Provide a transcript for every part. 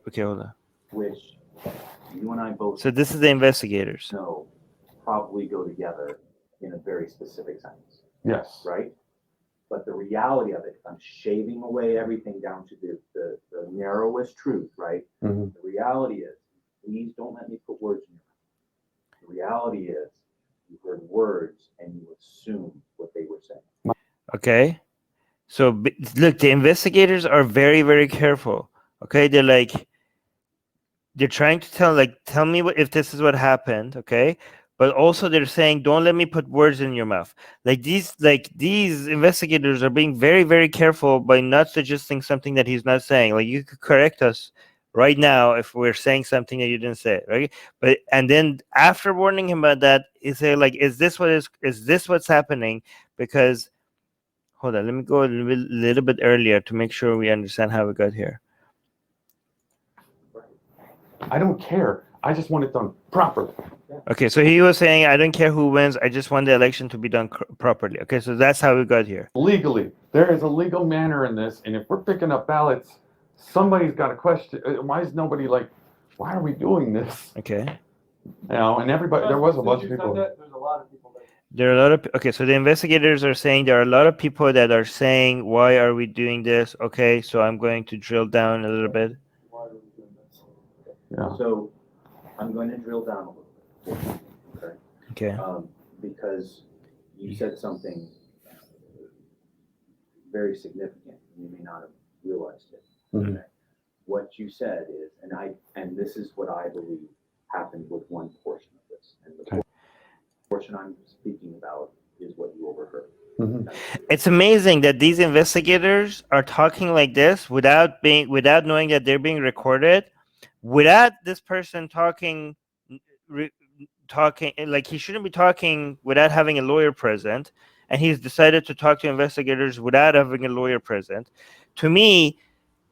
Okay, hold on. which you and I both So this is the investigators. know probably go together in a very specific sense. Yes. Right? But the reality of it, if I'm shaving away everything down to the narrowest truth, right? Mm-hmm. The reality is, please don't let me put words in your mouth. The reality is, you heard words and you assumed what they were saying. Okay. So look, the investigators are very, very careful. Okay, they're trying to tell me if this is what happened. Okay, but also they're saying don't let me put words in your mouth. These investigators are being very, very careful by not suggesting something that he's not saying. Like, you could correct us right now if we're saying something that you didn't say, right? But and then after warning him about that, he say like, is this what's happening? Because hold on, let me go a little bit earlier to make sure we understand how we got here. I don't care. I just want it done properly. Okay, so he was saying, I don't care who wins. I just want the election to be done properly. Okay, so that's how we got here. Legally, there is a legal manner in this, and if we're picking up ballots, somebody's got a question. Why is nobody like, why are we doing this? Okay. You know, and everybody, there was a bunch of people. There's a lot of people. There are a lot of, okay, so the investigators are saying there are a lot of people that are saying, why are we doing this? Okay, so I'm going to drill down a little bit. Why are we doing this? Yeah. So I'm going to drill down a little bit. Okay. Because you said something very significant. You may not have realized it. Mhm. Okay. What you said is, and this is what I believe happened with one portion of this, and the portion I'm speaking about is what you overheard. Mhm. It's amazing that these investigators are talking like this without knowing that they're being recorded, without this person talking like he shouldn't be talking without having a lawyer present, and he's decided to talk to investigators without having a lawyer present. To me,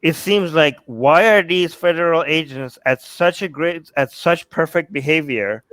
it seems like, why are these federal agents at such perfect behavior?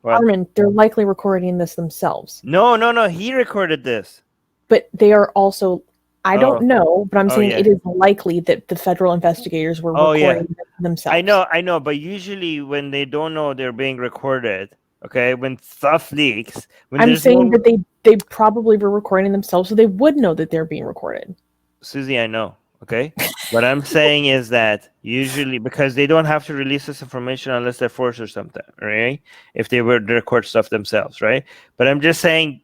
Armin, they're likely recording this themselves. No, he recorded this. But they are also, I don't know, but I'm saying yeah. it is likely that the federal investigators were recording themselves. I know, but usually when they don't know they're being recorded, okay, when stuff leaks, I'm saying that they probably were recording themselves, so they would know that they're being recorded. Susie, I know, okay? What I'm saying is that usually, because they don't have to release this information unless they're forced or something, right? If they were to record stuff themselves, right? But I'm just saying,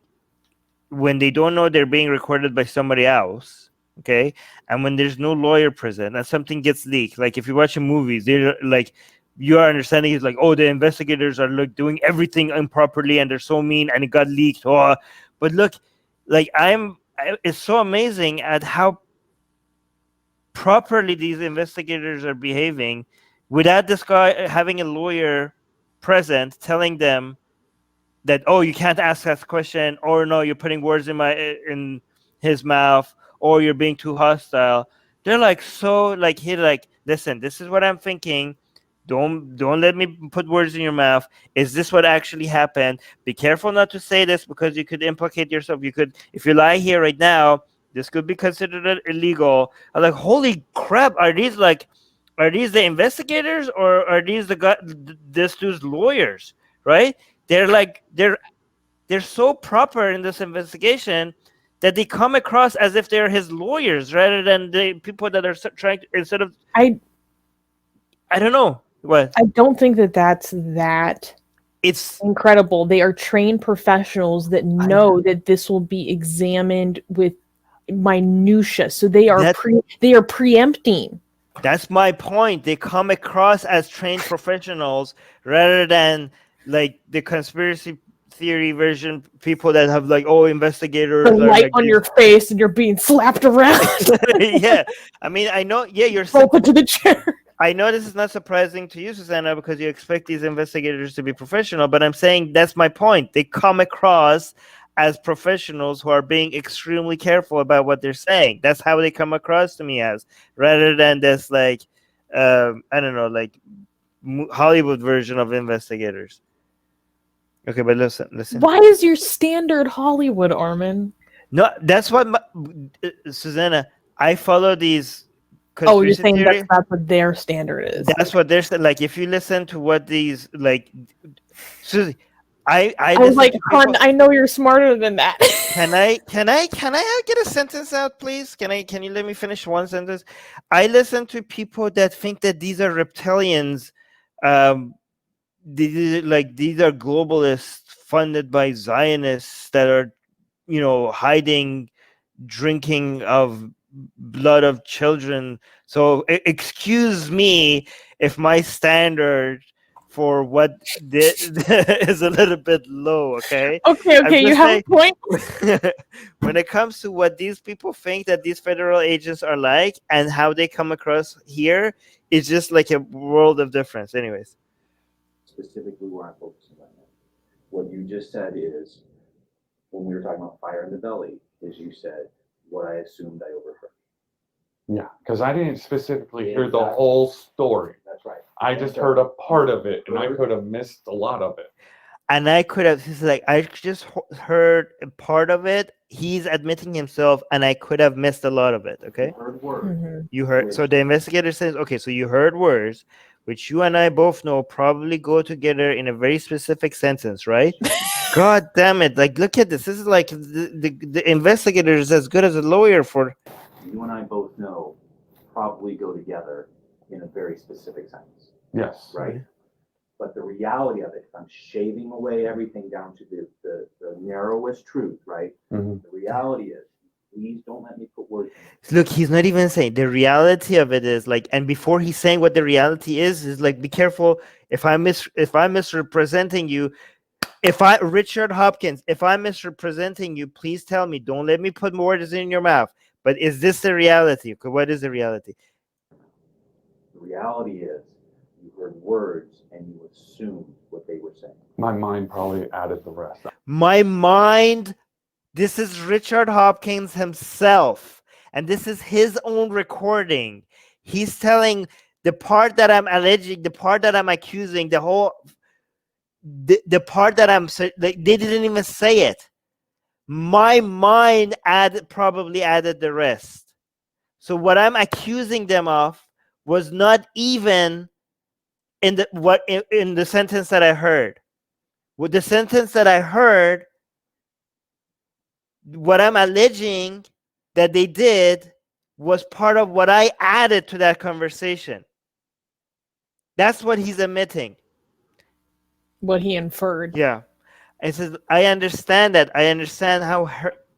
when they don't know they're being recorded by somebody else, okay, and when there's no lawyer present and something gets leaked, like if you watch a movie, they're like, your understanding is like, oh, the investigators are like doing everything improperly and they're so mean and it got leaked. Oh, but look, like it's so amazing at how properly these investigators are behaving without this guy having a lawyer present telling them that, oh, you can't ask that question, or no, you're putting words in his mouth, or you're being too hostile. They're like, so like, he like, listen, this is what I'm thinking. Don't let me put words in your mouth. Is this what actually happened? Be careful not to say this because you could implicate yourself. You could, if you lie here right now, this could be considered illegal. I'm like, holy crap! Are these the investigators, or are these this dude's lawyers? Right? They're so proper in this investigation that they come across as if they're his lawyers rather than the people that are trying to, instead of. I don't know what. I don't think that's It's incredible. They are trained professionals that know that this will be examined with minutia, so they are preempting. That's my point. They come across as trained professionals rather than like the conspiracy theory version people that have like, oh, investigators. The light like on your face and you're being slapped around. Yeah, I mean, I know. Yeah, you're open to the chair. I know this is not surprising to you, Susanna, because you expect these investigators to be professional. But I'm saying that's my point. They come across as professionals who are being extremely careful about what they're saying. That's how they come across to me as, rather than this like, I don't know, like Hollywood version of investigators. Okay, but listen. Why is your standard Hollywood, Armin? No, that's what Susanna. I follow these Oh, you're conspiracy saying theory. that's what their standard is. That's what they're saying. Like, if you listen to what these like, Susie, I I was listen like, to "Hun, people. I know you're smarter than that." Can I get a sentence out, please? Can you let me finish one sentence? I listen to people that think that these are reptilians, these are globalists funded by Zionists that are, hiding, drinking of blood of children. So excuse me if my standard for what is a little bit low, okay? Okay, I'm you just have a saying, point. when it comes to what these people think that these federal agents are like and how they come across here, it's just like a world of difference. Anyways. Specifically where I'm focusing on that. What you just said is, when we were talking about fire in the belly, is you said what I assumed I overheard. Yeah, because I didn't specifically hear the Exactly. whole story. That's right. I just heard a part of it, and I could have missed a lot of it. And I could have, he's like, I just heard a part of it. He's admitting himself, and I could have missed a lot of it. Okay. You heard words. Mm-hmm. You heard. So the investigator says, okay, so you heard words, which you and I both know probably go together in a very specific sentence, right? God damn it. Like, look at this. This is like the investigator is as good as a lawyer for. You and I both know probably go together in a very specific sentence, Yes. right? But the reality of it, if I'm shaving away everything down to the narrowest truth, right? Mhm. The reality is, please don't let me put words in. Look, he's not even saying the reality of it is like, and before he's saying what the reality is like, be careful if I'm misrepresenting you. Richard Hopkins, if I'm misrepresenting you, please tell me. Don't let me put words in your mouth. But is this the reality? Okay, what is the reality? The reality is, you heard words and you assumed what they were saying. My mind probably added the rest. My mind, this is Richard Hopkins himself, and this is his own recording. He's telling the part that I'm alleging, the part that I'm accusing, the part that they didn't even say it. My mind probably added the rest. So what I'm accusing them of was not even in the sentence that I heard. With the sentence that I heard, what I'm alleging that they did was part of what I added to that conversation. That's what he's admitting. What he inferred. Yeah. I says, I understand that. I understand how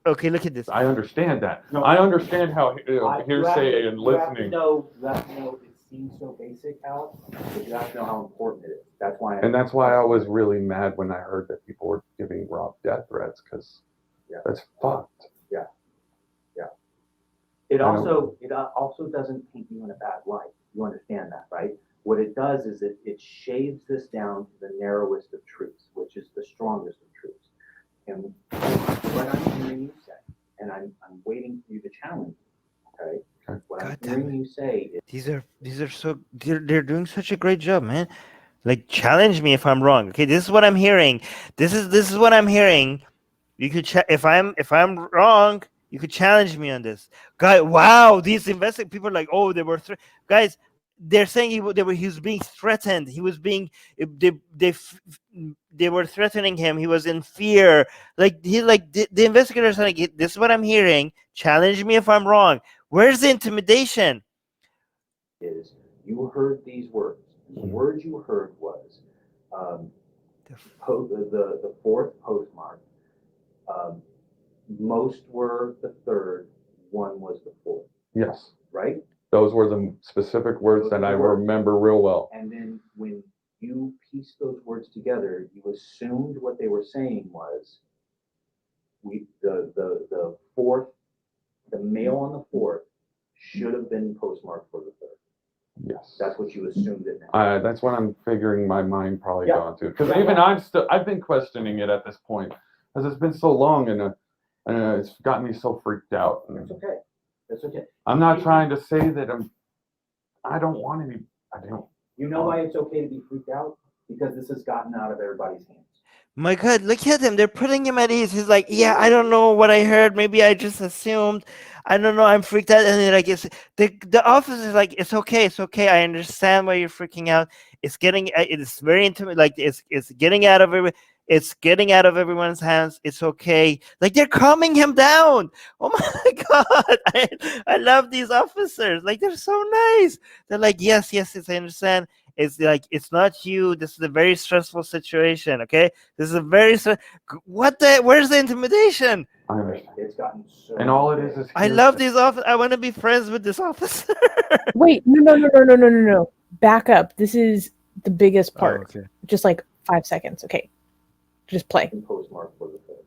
okay, look at this. I understand that. No. I understand how You have hearsay to- and You have to listening, know, it seems so basic, Alex, but you have to know how important it is. That's why. and that's why I was really mad when I heard that people were giving Rob death threats, because that's fucked. It also doesn't paint you in a bad light. You understand that, right? What it does is it shaves this down to the narrowest of truths, which is the strongest of truths. And what I'm hearing you say, and I'm waiting for you to challenge me, okay? What I'm hearing you say is, they're doing such a great job, man. Like, challenge me if I'm wrong. Okay, this is what I'm hearing. This is what I'm hearing. You could if I'm wrong, you could challenge me on this. Guy, wow, these people are like, oh, they were guys. They're saying he was being threatened. He was being they were threatening him. He was in fear. Like the investigators are like, this is what I'm hearing. Challenge me if I'm wrong. Where's the intimidation? You heard these words. The words you heard was the fourth postmark. Most were the third, one was the fourth. Yes. Right? Those were the specific words that I remember real well. And then when you pieced those words together, you assumed what they were saying was the fourth, the male on the fourth should have been postmarked for the third. Yes. That's what you assumed it meant. That's what I'm figuring my mind probably gone to. Because even I've been questioning it at this point, because it's been so long and it's gotten me so freaked out. That's okay. That's okay. I'm not trying to say that I don't want to be. I don't. You know why it's okay to be freaked out? Because this has gotten out of everybody's hands. My God, look at him. They're putting him at ease. He's like, yeah, I don't know what I heard. Maybe I just assumed. I don't know. I'm freaked out. And then like, the officer is like, it's okay. It's okay. I understand why you're freaking out. It's getting, it's very intimate. Like it's getting out of it's getting out of everyone's hands. It's okay. Like they're calming him down. Oh my God. I love these officers. Like they're so nice. They're like, yes, yes, I understand. It's like, it's not you. This is a very stressful situation. Okay. This is a very what the where's the intimidation? I understand. It's gotten so. And all it is I love hearsay. these officers. I want to be friends with this officer. Wait, no. Back up. This is the biggest part. okay. Just like 5 seconds. Okay. Just play. Postmark for the third.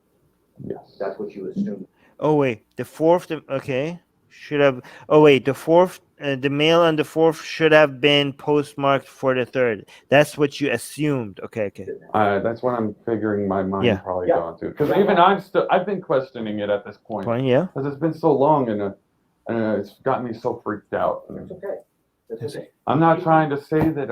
Yes. That's what you assume. Oh wait, the fourth. Okay, should have. Oh wait, the fourth. The mail on the fourth should have been postmarked for the third. That's what you assumed. Okay. That's what I'm figuring my mind Yeah. probably Yeah. gone to. Because even I've been questioning it at this point. Fine. Yeah. Because it's been so long and it's gotten me so freaked out. It's okay. That's okay. I'm not trying to say that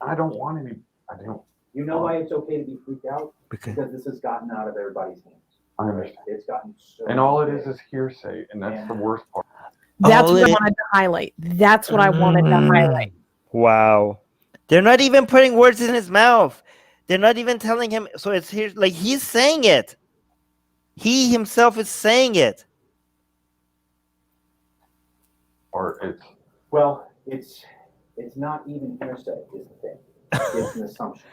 I don't want any. I don't. You know why it's okay to be freaked out? Okay. Because this has gotten out of everybody's hands. I understand. It's gotten so. And all it is hearsay, and that's the worst part. That's All what I it- wanted to highlight. That's what I wanted to highlight. Wow. They're not even putting words in his mouth. They're not even telling him. So it's here. Like he's saying it. He himself is saying it. Or it's Well, it's not even hearsay is the thing. It's an assumption.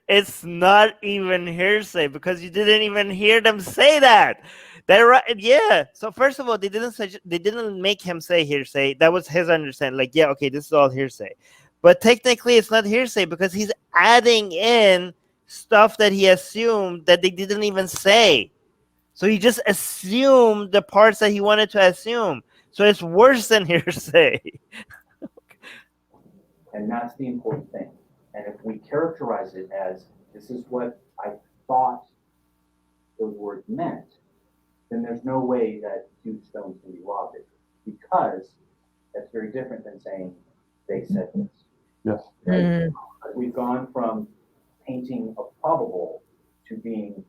It's not even hearsay because you didn't even hear them say that. They're right. Yeah. So first of all, they didn't make him say hearsay. That was his understanding. Like, yeah, okay, this is all hearsay. But technically, it's not hearsay because he's adding in stuff that he assumed that they didn't even say. So he just assumed the parts that he wanted to assume. So it's worse than hearsay. And that's the important thing. And if we characterize it as this is what I thought those words meant, then there's no way that huge stones can be logic, because that's very different than saying they said this. yes. Right? We've gone from painting a probable to being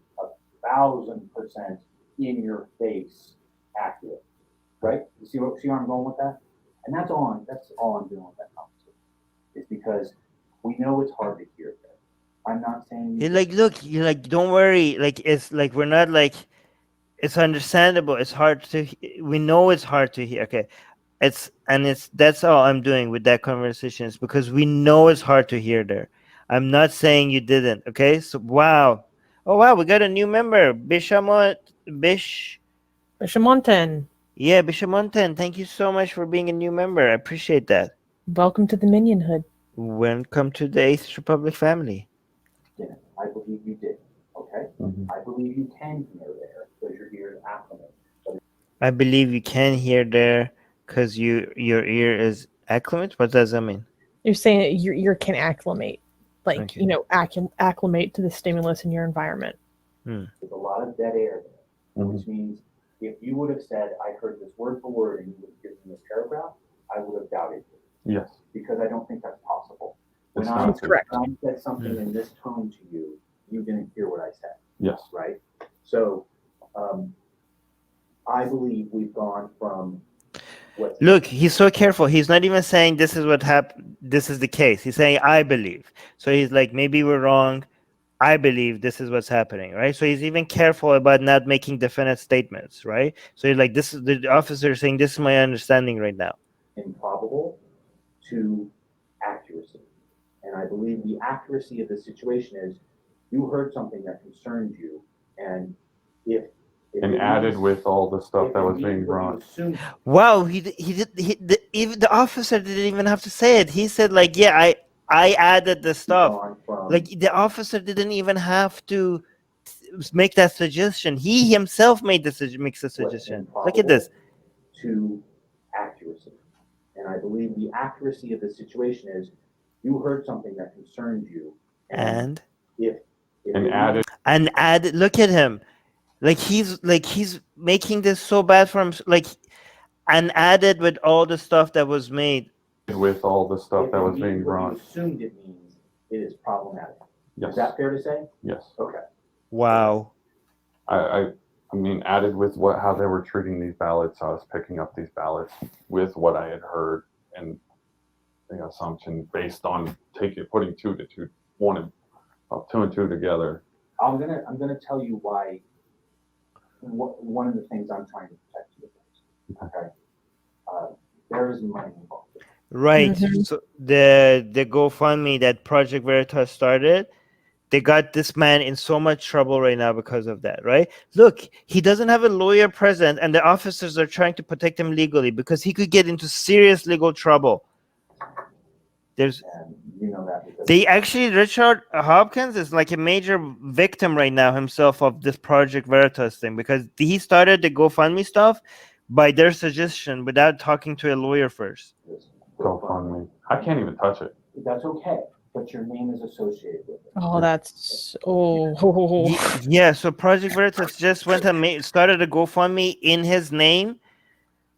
1,000% in your face accurate. Right? You see where I'm going with that? And that's all I'm doing with that conversation. Is because we know it's hard to hear that. I'm not saying You're like, look, you're like, don't worry. Like, it's like, we're not like, it's understandable. It's hard to, we know it's hard to hear. Okay. That's all I'm doing with that conversation, is because we know it's hard to hear there. I'm not saying you didn't. Okay. So, wow. Oh, wow. We got a new member, Bishamonten. Yeah, Bishamonten. Thank you so much for being a new member. I appreciate that. Welcome to the minionhood. Welcome to the Atheist Republic family. Yeah, I believe you did. Okay? Mhm. I believe you can hear there because your ear is acclimate. I believe you can hear there because your ear is acclimate. What does that mean? You're saying that your ear can acclimate, like, Thank you. you know, acclimate to the stimulus in your environment. There's a lot of dead air there, Mhm. which means if you would have said, I heard this word for word and you would have given this paragraph, I would have doubted you, Yes. because I don't think that's possible. When It's I, not. Correct. when I said something in this tone to you, you didn't hear what I said, Yes. right? So I believe we've gone from what's Look, he's so careful. He's not even saying this is what happened. This is the case. He's saying, I believe. So he's like, maybe we're wrong. I believe this is what's happening, right? So he's even careful about not making definite statements, right? So he's like, this is the officer saying, this is my understanding right now. improbable to accuracy. And I believe the accuracy of the situation is you heard something that concerned you, and if And it added means- with all the stuff if that it was means being what you brought. assumed, Wow, even the officer didn't even have to say it. He said, like, yeah, I added the you've stuff. gone from Like, the officer didn't even have to make that suggestion. He himself makes the suggestion. Look at this. to accuracy. And I believe the accuracy of the situation is you heard something that concerned you, And if And it added. add, look at him. Like he's making this so bad for him. Like, and added with all the stuff that was made. With all the stuff if that it was means being what you brought. assumed it means, it is problematic. Yes. Is that fair to say? Yes. Okay. Wow. I mean, added with how they were treating these ballots, I was picking up these ballots with what I had heard and the assumption based on putting two and two together. I'm gonna tell you why. One of the things I'm trying to protect you against. Okay. There is money involved. Right. Mhm. So the GoFundMe that Project Veritas started, they got this man in so much trouble right now because of that, right? Look, he doesn't have a lawyer present, and the officers are trying to protect him legally because he could get into serious legal trouble. There's And you know that because they actually Richard Hopkins is like a major victim right now himself of this Project Veritas thing because he started the GoFundMe stuff by their suggestion without talking to a lawyer first. this GoFundMe. I can't even touch it. That's okay, but your name is associated with it. Oh, that's oh. Yeah, so Project Veritas just went and started a GoFundMe in his name,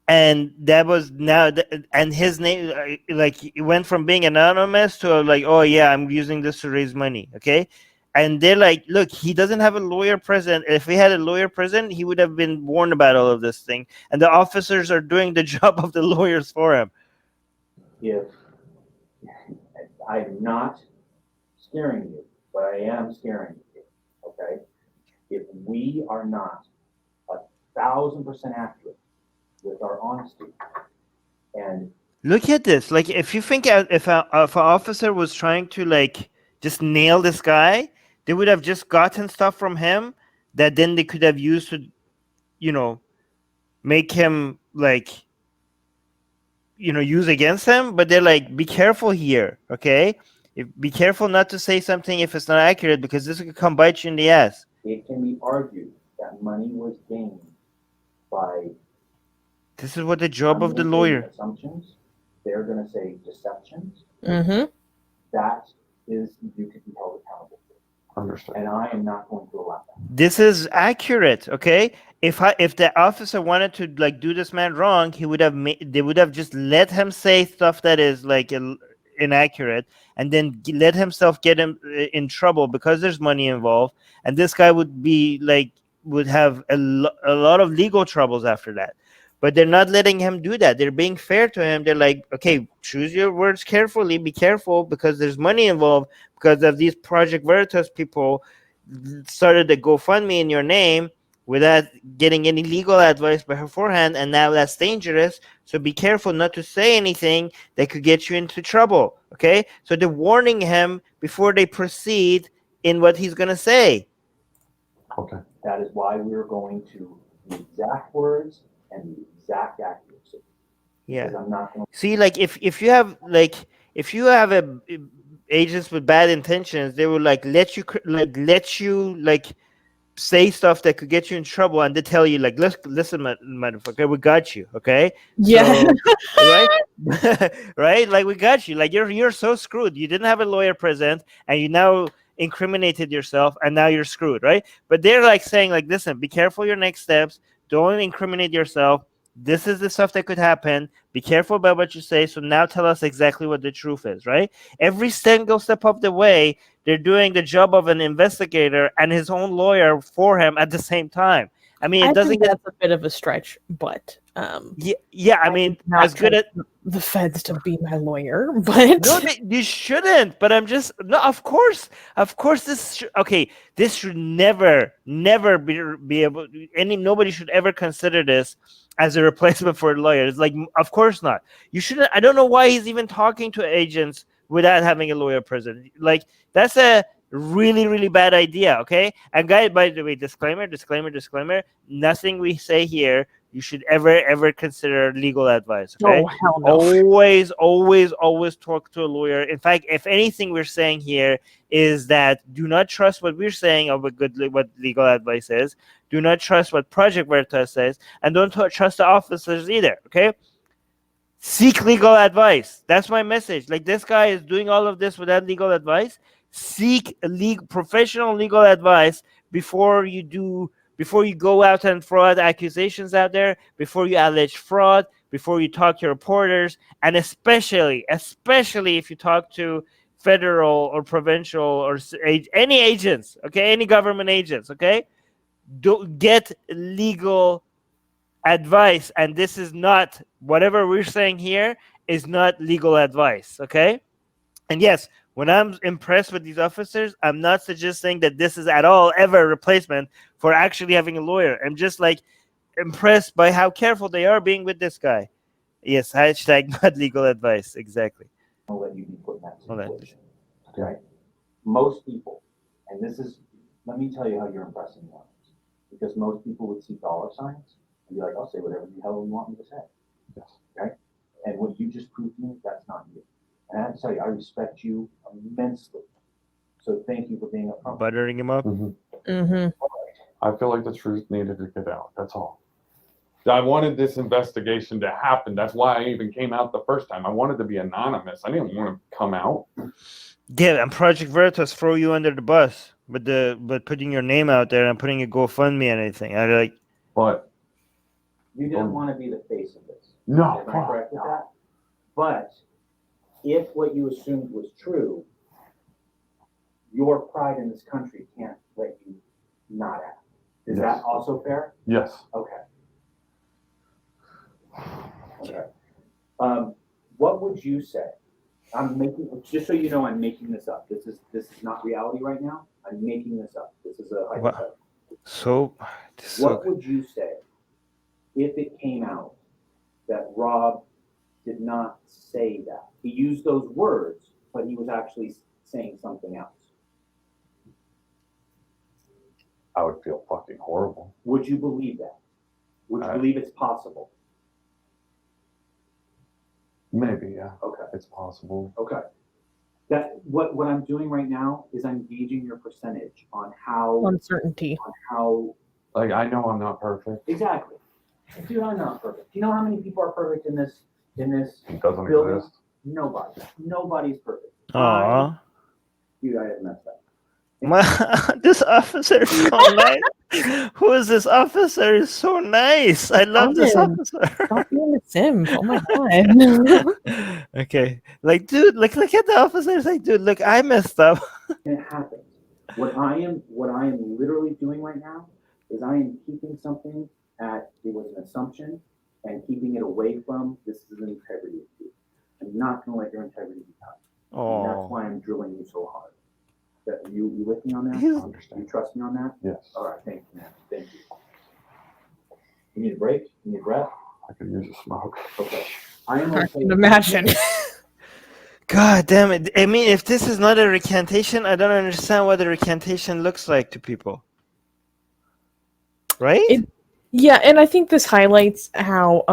and that was now, and his name, like, it went from being anonymous to like, oh yeah, I'm using this to raise money, okay? And they're like, look, he doesn't have a lawyer present. If he had a lawyer present, he would have been warned about all of this thing. And the officers are doing the job of the lawyers for him. If I'm not scaring you, but I am scaring you, okay? If we are not 1,000% accurate with our honesty, and Look at this. Like, if you think if an officer was trying to like just nail this guy, they would have just gotten stuff from him that then they could have used to, make him like, use against him. But they're like, be careful here, okay? Be careful not to say something if it's not accurate because this could come bite you in the ass. it can be argued that money was gained by This is what the job of the unmitigated lawyer. assumptions. They're going to say deceptions. Mm-hmm. That is, you could be held accountable for. Understood. And I am not going to allow that. This is accurate, okay? If the officer wanted to like do this man wrong, he would have they would have just let him say stuff that is like inaccurate, and then let himself get him in trouble because there's money involved, and this guy would have a lot of legal troubles after that. But they're not letting him do that. They're being fair to him. They're like, okay, choose your words carefully. Be careful because there's money involved because of these Project Veritas people started the GoFundMe in your name without getting any legal advice beforehand, and now that's dangerous. So be careful not to say anything that could get you into trouble. Okay? So they're warning him before they proceed in what he's gonna say. Okay. That is why we're going to the exact words and the exact accuracy. Yeah. Because I'm not going to. See, like if you have agents with bad intentions, they will let you say stuff that could get you in trouble, and they tell you like, listen, motherfucker, we got you, okay? Yeah. So, right, right, like we got you. Like you're so screwed. You didn't have a lawyer present, and you now incriminated yourself, and now you're screwed, right? But they're like saying like, listen, be careful your next steps. Don't incriminate yourself. This is the stuff that could happen. Be careful about what you say. So now tell us exactly what the truth is, right? Every single step of the way, they're doing the job of an investigator and his own lawyer for him at the same time. I mean, it doesn't think get that's a bit of a stretch, but yeah. I mean, not as good as the feds to be my lawyer, but no, you shouldn't. But I'm just no. Of course. This should never be able. Nobody should ever consider this as a replacement for a lawyer. It's like, of course not. You shouldn't. I don't know why he's even talking to agents without having a lawyer present. Like, that's a really, really bad idea. Okay. And guys, by the way, disclaimer. Nothing we say here you should ever consider legal advice. Okay. oh hell no. Always talk to a lawyer. In fact, if anything we're saying here is that do not trust what we're saying of what legal advice is. Do not trust what Project Veritas says, and don't trust the officers either. Okay. Seek legal advice. That's my message. Like, this guy is doing all of this without legal advice. Seek professional legal advice before you go out and throw out accusations out there, before you allege fraud, before you talk to reporters, and especially if you talk to federal or provincial or any agents, okay, any government agents, okay, get legal advice. And this is not, whatever we're saying here is not legal advice, okay? And yes, when I'm impressed with these officers, I'm not suggesting that this is at all ever a replacement for actually having a lawyer. I'm just like impressed by how careful they are being with this guy. Yes, hashtag not legal advice. Exactly. I'll let you be put in that All right. situation. Okay? Most people, and this is, let me tell you how you're impressing me on this. Because most people would see dollar signs and be like, I'll say whatever the hell you want me to say. Yes. Okay? And what you just proved to me, that's not you. And I have to tell you, I respect you immensely. So thank you for being upfront. Buttering him up. I feel like the truth needed to get out. That's all. I wanted this investigation to happen. That's why I even came out the first time. I wanted to be anonymous. I didn't want to come out. Yeah, and Project Veritas throw you under the bus, but putting your name out there and putting a GoFundMe and anything. I like. But You didn't want to be the face of this. no, Am I correct with that? But if what you assumed was true, your pride in this country can't let you not act. Is Yes. that also fair? yes. Okay. Okay. What would you say? I'm making, just so you know, I'm making this up. This is not reality right now. I'm making this up. This is a hypothetical. So, What would you say if it came out that Rob did not say that? He used those words, but he was actually saying something else. I would feel fucking horrible. Would you believe that? Would you believe it's possible? Maybe, yeah. Okay. It's possible. Okay. That what I'm doing right now is I'm gauging your percentage on how Uncertainty. Like, I know I'm not perfect. exactly. Dude, I'm not perfect. Do you know how many people are perfect in this It doesn't building? exist. Nobody. Nobody's perfect. Aw. Dude, I have messed up. This officer is so nice. Who is this officer? Is so nice. I love this Armin. officer. Stop being a simp. Oh my god. Okay, like, dude, look at the officer. It's like, dude, look, I messed up. And it happens. What I am literally doing right now is I am keeping something at it was an assumption and keeping it away from this is an integrity issue. I'm not gonna let your integrity be touched. And that's Oh, why I'm drilling you so hard. That you with me on that? I You understand. trust me on that? Yes. All right, thank you, man. Thank you. You need a break? You need a breath? I could use a smoke. Okay. I am I okay. can imagine. God damn it! I mean, if this is not a recantation, I don't understand what a recantation looks like to people. Right? Yeah, and I think this highlights how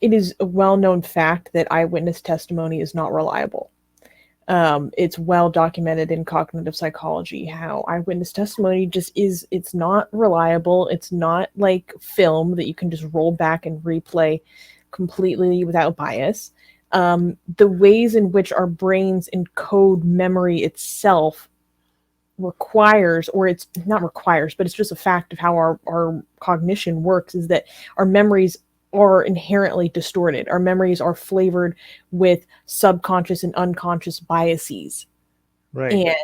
it is a well-known fact that eyewitness testimony is not reliable. It's well documented in cognitive psychology how eyewitness testimony just is, it's not reliable. It's not like film that you can just roll back and replay completely without bias. The ways in which our brains encode memory itself requires, or it's not requires, but it's just a fact of how our cognition works, is that our memories are inherently distorted. Our memories are flavored with subconscious and unconscious biases. Right. And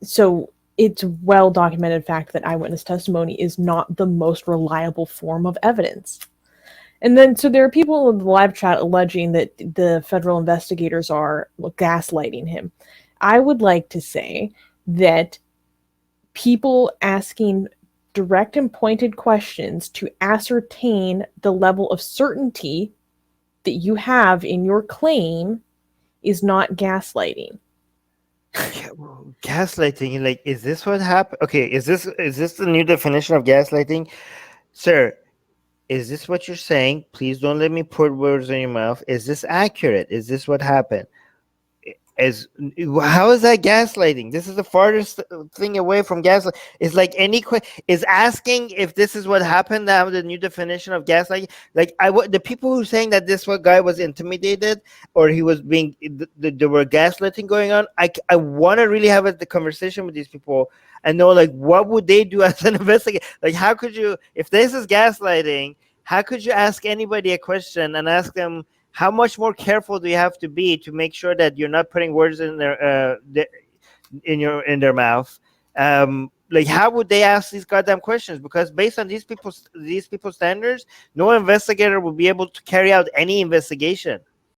so it's well documented fact that eyewitness testimony is not the most reliable form of evidence. And then, so there are people in the live chat alleging that the federal investigators are gaslighting him. I would like to say that people asking direct and pointed questions to ascertain the level of certainty that you have in your claim is not gaslighting. Yeah, well, gaslighting, like, is this what happened? Okay, is this the new definition of gaslighting? Sir, is this what you're saying? Please don't let me put words in your mouth. Is this accurate? Is this what happened? How is that gaslighting? This is the farthest thing away from gaslighting. It's like is asking if this is what happened. Now the new definition of gaslighting. Like the people who saying that this guy was intimidated or he was being there were gaslighting going on. I want to really have the conversation with these people and know, like, what would they do as an investigator? Like, how could you, if this is gaslighting, how could you ask anybody a question and ask them how much more careful do you have to be to make sure that you're not putting words in their mouth? Like, how would they ask these goddamn questions? Because based on these people's standards, no investigator will be able to carry out any investigation.